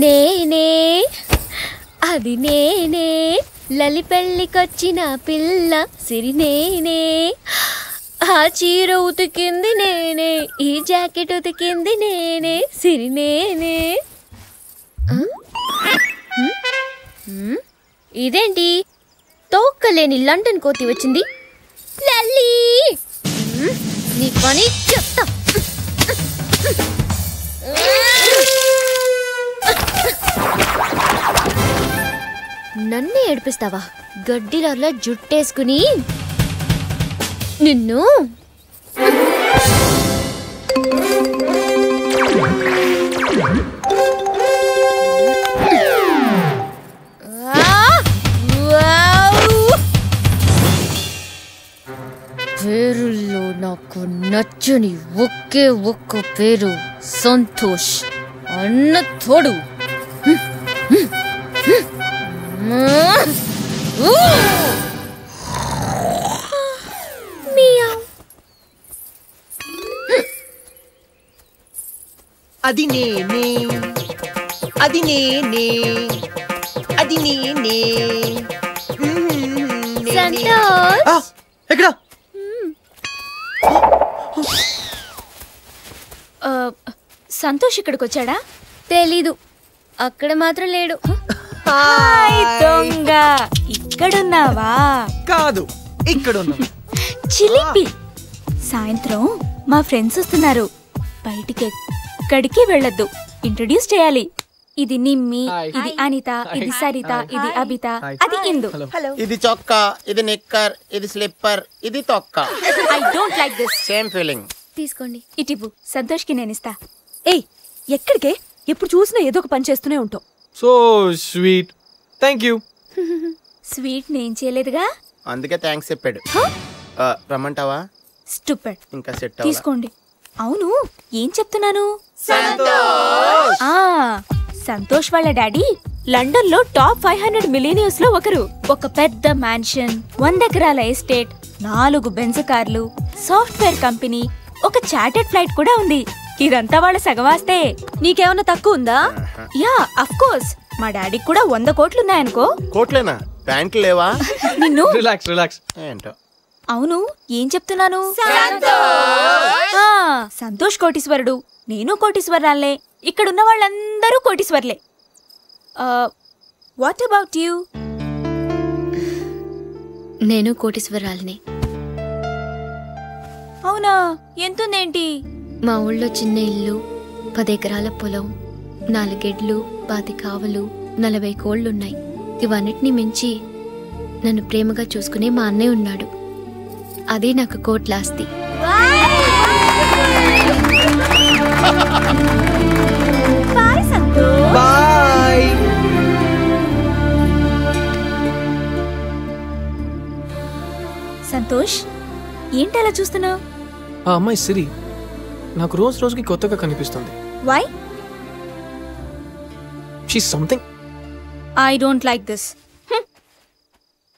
నేనే అది నేనే లలి పెళ్ళికొచ్చిన పిల్ల సిరి నేనే ఆ చీర ఉతికింది నేనే ఈ జాకెట్ ఉతికింది నేనే సిరి నేనే ఇదేంటి తోక్కలేని లండన్ కోతి వచ్చింది లల్లి నీ పని చెప్తా నన్నే ఏడిపిస్తావా గడ్డిలార్లా జుట్టేసుకుని నిన్ను పేరుల్లో నాకు నచ్చని ఒకే ఒక్క పేరు సంతోష్ అన్న తోడు అది నేనే అది నేనే అది నేనే సంతోష్ ఎక్కడ సంతోష్ ఇక్కడికి వచ్చాడా తెలీదు అక్కడ మాత్రం లేడు దొంగ ఇక్కడున్నావా కాదు ఇక్కడ చిలిపి సాయంత్రం మా ఫ్రెండ్స్ వస్తున్నారు బయటికి ఎక్కడికి వెళ్ళొద్దు ఇంట్రొడ్యూస్ చేయాలి ఇది నిమ్మి ఇది అనిత ఇది సరిత ఇది అబిత అది ఇందు ఇది చొక్కా ఇది నిక్కర్ ఇది స్లిప్పర్ ఇది తొక్క I don't like this same feeling తీసుకోండి ఇటివ్వు సంతోష్కి నేను ఇస్తా ఏయ్ ఎక్కడికే ఎప్పుడు చూసినా ఏదో ఒక పని చేస్తూనే ఉంటావు so sweet thank you sweet నేను చేయలేదుగా అందుకే థ్యాంక్స్ చెప్పాడు రమ్మంటావా స్టూపిడ్ ఇంకా సెట్ తీసుకోండి అవును ఏం చెప్తున్నాను సంతోష్ వాళ్ళ డాడీ లండన్ లో టాప్ 500 మిలియనీర్స్ లో ఒకరు ఒక పెద్ద మ్యాన్షన్ 100 ఎకరాల ఎస్టేట్ 4 బెంజ్ కార్లు సాఫ్ట్వేర్ కంపెనీ ఒక చార్టెడ్ ఫ్లైట్ కూడా ఉంది ఇదంతా వాళ్ళ సగవాస్తే నీకేమన్నా తక్కువ ఉందా యా అఫ్ కోర్స్ మా డాడీకి కూడా 100 కోట్లు ఉన్నాయనుకో కోట్లేనా ప్యాంట్లు లేవా నిన్ను రిలాక్స్ రిలాక్స్ ఏంటో అవును ఏం చెప్తున్నాను సంతోష్ కోటీశ్వరుడు నేను కోటీశ్వరాలే ఇక్కడున్న వాళ్ళందరూ కోటీశ్వర్లే వాట్ అబౌట్ యూ నేను కోటీశ్వరాల్ని అవునా ఎంతుందేంటి మా ఊళ్ళో చిన్న ఇల్లు 10 ఎకరాల పొలం 4 గెడ్లు 10 ఆవులు 40 కోళ్లున్నాయి ఇవన్నిటిని మించి నన్ను ప్రేమగా చూసుకునే మా అన్నయ్య ఉన్నాడు అదే నాకు కోట్లాస్తి బాయ్ సంతోష్ ఏంటి అలా చూస్తున్నావు ఆ అమ్మాయి సిరి నాకు రోజు రోజుకి కొత్తగా కనిపిస్తుంది why she something I don't like this